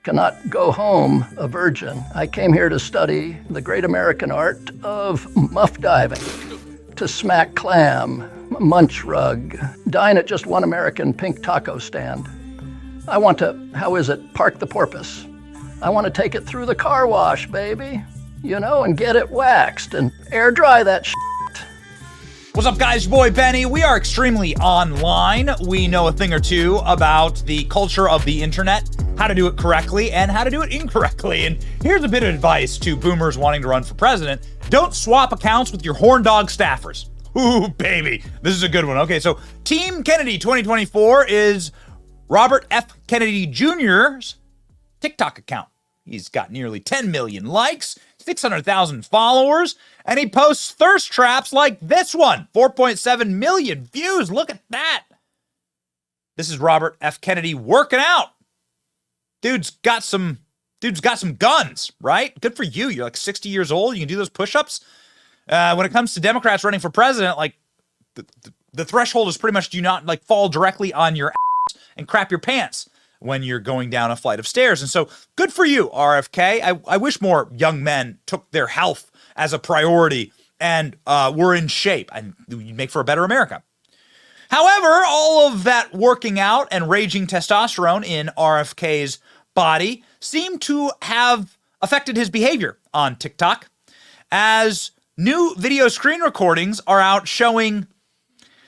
cannot go home a virgin. I came here to study the great American art of muff diving, to smack clam, munch rug, dine at just one American pink taco stand. I want to, park the porpoise. I want to take it through the car wash, baby, and get it waxed and air dry that shit. What's up, guys? Your boy Benny. We are extremely online. We know a thing or two about the culture of the internet, how to do it correctly and how to do it incorrectly. And here's a bit of advice to boomers wanting to run for president. Don't swap accounts with your horn dog staffers. Ooh, baby. This is a good one. Okay, so Team Kennedy 2024 is Robert F. Kennedy Jr.'s TikTok account. He's got nearly 10 million likes, 600,000 followers, and he posts thirst traps like this one. 4.7 million views. Look at that. This is Robert F. Kennedy working out. Dude's got some guns, right? Good for you. You're like 60 years old. You can do those push-ups. When it comes to Democrats running for president, like the threshold is pretty much do not like fall directly on your ass and crap your pants when you're going down a flight of stairs. And so good for you, RFK. I wish more young men took their health as a priority and were in shape, and you'd make for a better America. However, all of that working out and raging testosterone in RFK's body seemed to have affected his behavior on TikTok, as new video screen recordings are out showing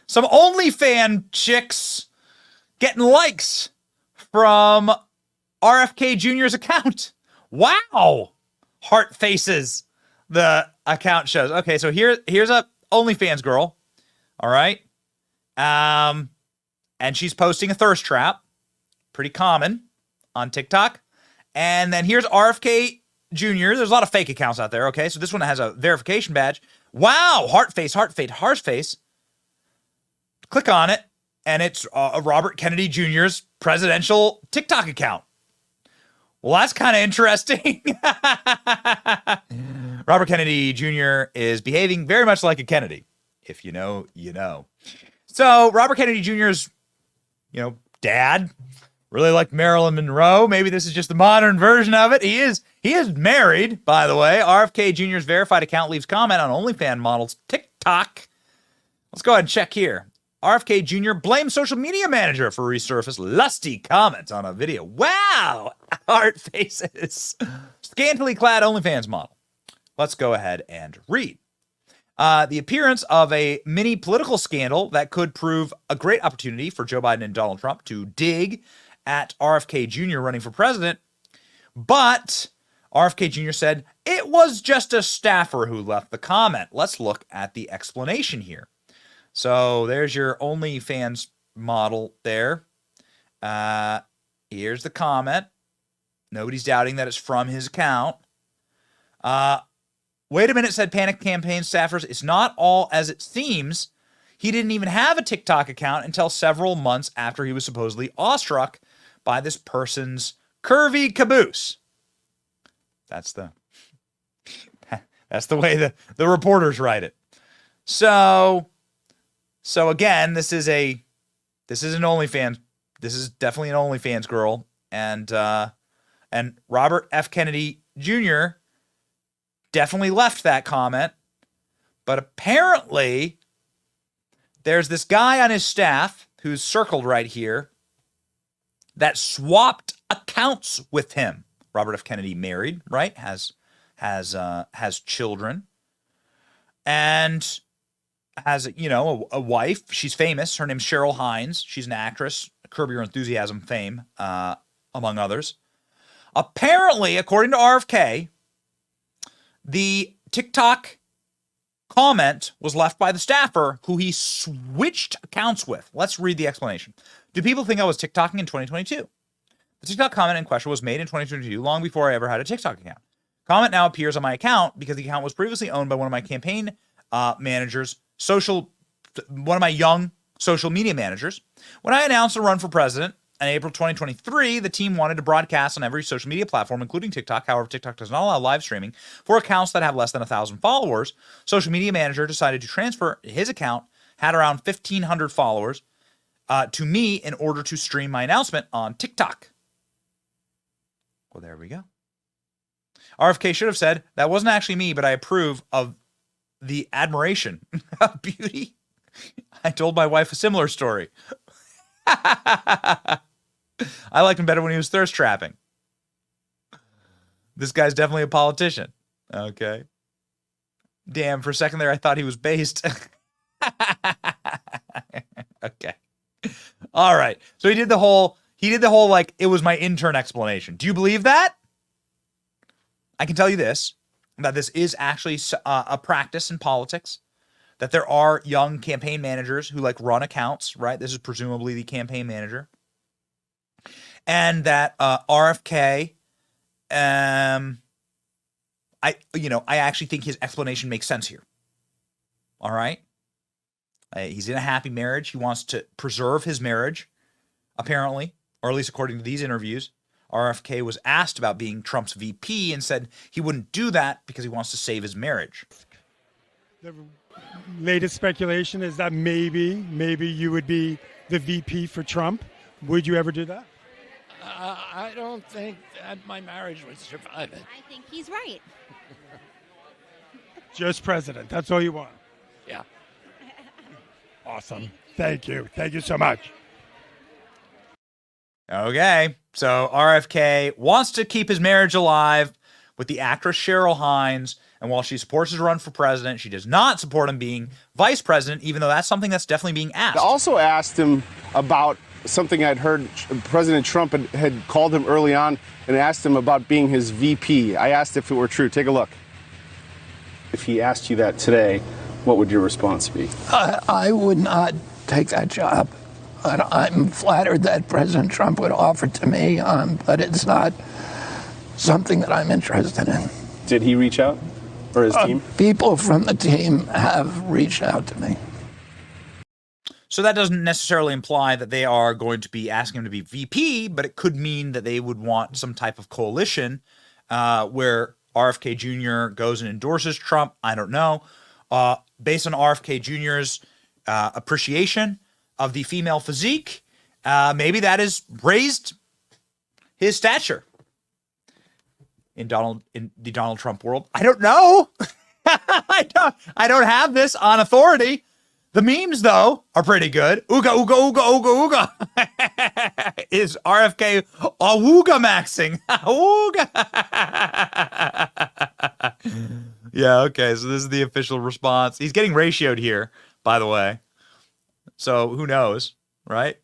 some OnlyFans chicks getting likes from RFK Jr.'s account. Wow. Heart faces, the account shows. Okay, so here's a OnlyFans girl. All right. And she's posting a thirst trap. Pretty common on TikTok. And then here's RFK Jr. There's a lot of fake accounts out there. Okay, so this one has a verification badge. Wow. Heart face. Click on it. And it's Robert Kennedy Jr.'s presidential TikTok account. Well, that's kind of interesting. Robert Kennedy Jr. is behaving very much like a Kennedy. If you know, you know. So Robert Kennedy Jr.'s, dad really liked Marilyn Monroe. Maybe this is just the modern version of it. He is married, by the way. RFK Jr.'s verified account leaves comment on OnlyFans model's TikTok. Let's go ahead and check here. RFK Jr. blames social media manager for resurfaced lusty comments on a video. Wow! Heart faces. Scantily clad OnlyFans model. Let's go ahead and read. The appearance of a mini political scandal that could prove a great opportunity for Joe Biden and Donald Trump to dig at RFK Jr. running for president. But RFK Jr. said it was just a staffer who left the comment. Let's look at the explanation here. So there's your OnlyFans model there. Here's the comment. Nobody's doubting that it's from his account. Wait a minute, said Panic Campaign staffers. It's not all as it seems. He didn't even have a TikTok account until several months after he was supposedly awestruck by this person's curvy caboose. That's the way the reporters write it. So again, this is an OnlyFans. This is definitely an OnlyFans girl, and Robert F. Kennedy Jr. definitely left that comment, but apparently there's this guy on his staff who's circled right here that swapped accounts with him. Robert F. Kennedy married, right? Has children, and has a wife. She's famous. Her name's Cheryl Hines. She's an actress, Curb Your Enthusiasm fame, among others. Apparently, according to RFK, the TikTok comment was left by the staffer who he switched accounts with. Let's read the explanation. Do people think I was TikToking in 2022? The TikTok comment in question was made in 2022, long before I ever had a TikTok account. Comment now appears on my account because the account was previously owned by one of my campaign managers, one of my young social media managers. When I announced a run for president in April 2023, the team wanted to broadcast on every social media platform, including TikTok. However, TikTok does not allow live streaming for accounts that have less than 1,000 followers. Social media manager decided to transfer his account, had around 1,500 followers, to me in order to stream my announcement on TikTok. Well, there we go. RFK should have said, that wasn't actually me, but I approve of the admiration of beauty. I told my wife a similar story. I liked him better when he was thirst trapping. This guy's definitely a politician. Okay. Damn, for a second there, I thought he was based. Okay. All right. So he did the whole, like, it was my intern explanation. Do you believe that? I can tell you this, that this is actually a practice in politics, that there are young campaign managers who like run accounts, right? This is presumably the campaign manager. And that RFK, I actually think his explanation makes sense here. All right. He's in a happy marriage. He wants to preserve his marriage, apparently, or at least according to these interviews. RFK was asked about being Trump's VP and said he wouldn't do that because he wants to save his marriage. The latest speculation is that maybe you would be the VP for Trump. Would you ever do that? I don't think that my marriage would survive it. I think he's right. Just president. That's all you want. Yeah. Awesome. Thank you. Thank you so much. Okay, so RFK wants to keep his marriage alive with the actress Cheryl Hines, and while she supports his run for president, she does not support him being vice president, even though that's something that's definitely being asked. I also asked him about something I'd heard President Trump had called him early on and asked him about being his VP. I asked if it were true. Take a look. If he asked you that today, what would your response be? I would not take that job. I'm flattered that President Trump would offer it to me, but it's not something that I'm interested in. Did he reach out, or his team? People from the team have reached out to me. So that doesn't necessarily imply that they are going to be asking him to be VP, but it could mean that they would want some type of coalition where RFK Jr. goes and endorses Trump. I don't know. Based on RFK Jr.'s appreciation of the female physique, maybe that has raised his stature in the Donald Trump world. I don't know. I don't have this on authority. The memes though are pretty good. Ooga ooga ooga ooga ooga. Is RFK awooga maxing? Awooga. Yeah, okay. So this is the official response. He's getting ratioed here, by the way. So who knows, right?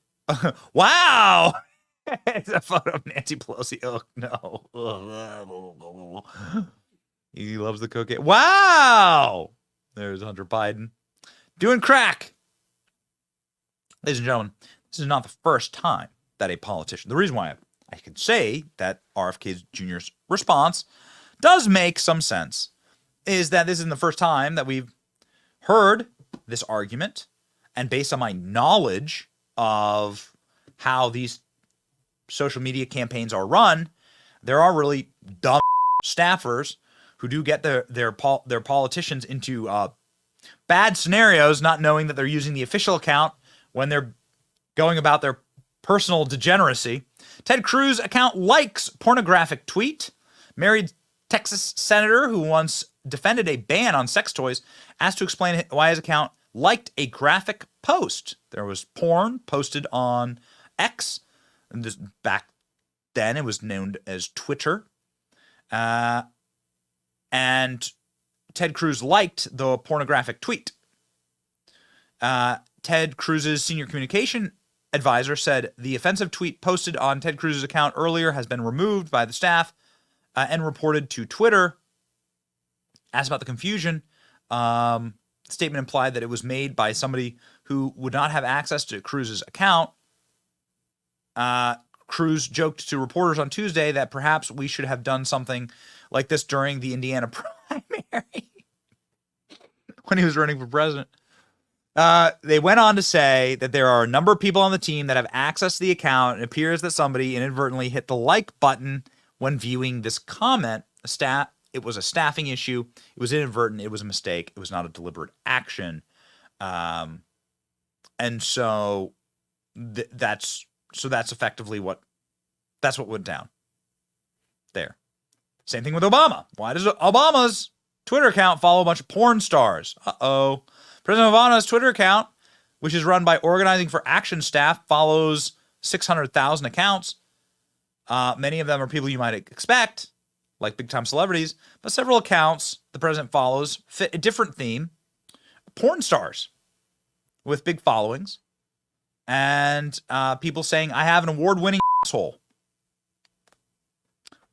Wow! It's a photo of Nancy Pelosi. Oh, no. He loves the cocaine. Wow! There's Hunter Biden. Doing crack. Ladies and gentlemen, this is not the first time that a politician... The reason why I can say that RFK Jr.'s response does make some sense is that this isn't the first time that we've heard this argument. And based on my knowledge of how these social media campaigns are run, there are really dumb staffers who do get their politicians into bad scenarios, not knowing that they're using the official account when they're going about their personal degeneracy. Ted Cruz account likes pornographic tweet. Married Texas senator who once defended a ban on sex toys asked to explain why his account liked a graphic post. There was porn posted on X, and this, back then it was known as Twitter. And Ted Cruz liked the pornographic tweet. Ted Cruz's senior communication advisor said the offensive tweet posted on Ted Cruz's account earlier has been removed by the staff and reported to Twitter. Asked about the confusion, statement implied that it was made by somebody who would not have access to Cruz's account. Cruz joked to reporters on Tuesday that perhaps we should have done something like this during the Indiana primary when he was running for president. They went on to say that there are a number of people on the team that have access to the account. It appears that somebody inadvertently hit the like button when viewing this comment. It was a staffing issue. It was inadvertent. It was a mistake. It was not a deliberate action. And so that's effectively what went down. Same thing with Obama. Why does Obama's Twitter account follow a bunch of porn stars? Uh-oh. President Obama's Twitter account, which is run by Organizing for Action staff, follows 600,000 accounts. Many of them are people you might expect, like big-time celebrities, but several accounts the president follows fit a different theme. Porn stars with big followings and people saying, I have an award-winning asshole.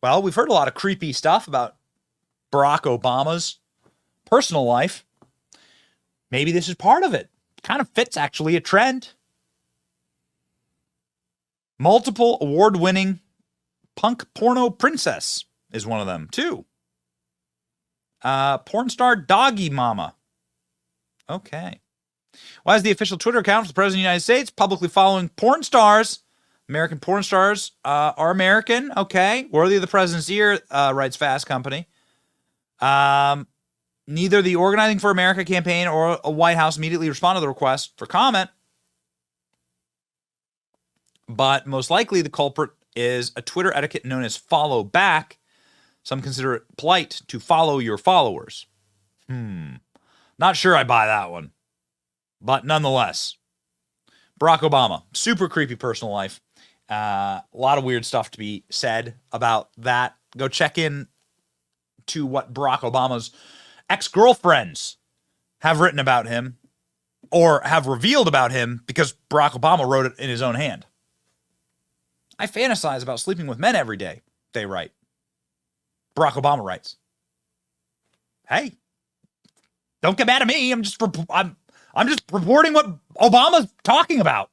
Well, we've heard a lot of creepy stuff about Barack Obama's personal life. Maybe this is part of it. Kind of fits, actually, a trend. Multiple award-winning punk porno princess is one of them, too. Porn star Doggy Mama. Okay. Why is the official Twitter account for the President of the United States publicly following porn stars? American porn stars are American. Okay. Worthy of the president's ear, writes Fast Company. Neither the Organizing for America campaign or a White House immediately responded to the request for comment. But most likely the culprit is a Twitter etiquette known as follow back. Some consider it polite to follow your followers. Not sure I buy that one. But nonetheless, Barack Obama, super creepy personal life. A lot of weird stuff to be said about that. Go check in to what Barack Obama's ex-girlfriends have written about him or have revealed about him because Barack Obama wrote it in his own hand. I fantasize about sleeping with men every day, they write. Barack Obama writes. Hey, don't get mad at me. I'm just reporting what Obama's talking about.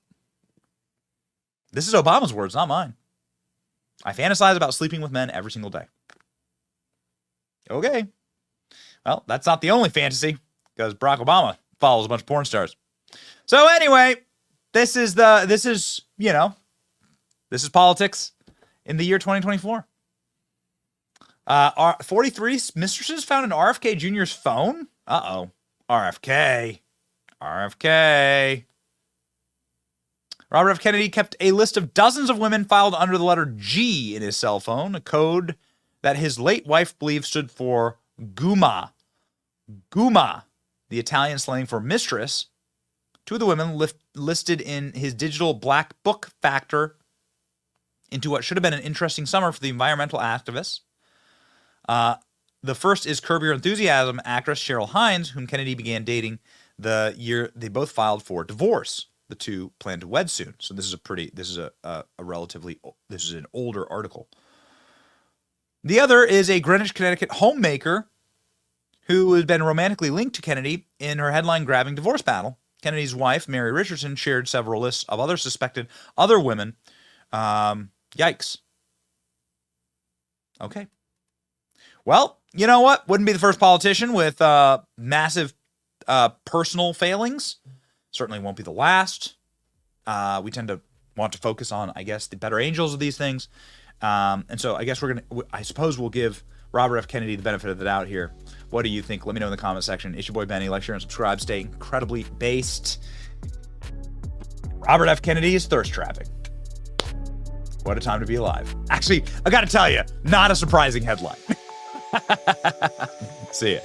This is Obama's words, not mine. I fantasize about sleeping with men every single day. Okay. Well, that's not the only fantasy, because Barack Obama follows a bunch of porn stars. So anyway, this is politics in the year 2024. 43 mistresses found in RFK Jr.'s phone. Uh-oh. RFK. Robert F. Kennedy kept a list of dozens of women filed under the letter G in his cell phone, a code that his late wife believed stood for Guma. Guma, the Italian slang for mistress. Two of the women listed in his digital black book factor into what should have been an interesting summer for the environmental activists. The first is Curb Your Enthusiasm actress Cheryl Hines, whom Kennedy began dating the year they both filed for divorce. The two plan to wed soon. So this is an older article. The other is a Greenwich, Connecticut homemaker who has been romantically linked to Kennedy in her headline-grabbing divorce battle. Kennedy's wife, Mary Richardson, shared several lists of other suspected other women. Yikes. Okay. Well, you know what? Wouldn't be the first politician with massive personal failings. Certainly won't be the last. We tend to want to focus on, I guess, the better angels of these things. And so I guess I suppose we'll give Robert F. Kennedy the benefit of the doubt here. What do you think? Let me know in the comment section. It's your boy Benny. Like, share, and subscribe. Stay incredibly based. Robert F. Kennedy is thirst trapping. What a time to be alive. Actually, I got to tell you, not a surprising headline. See ya.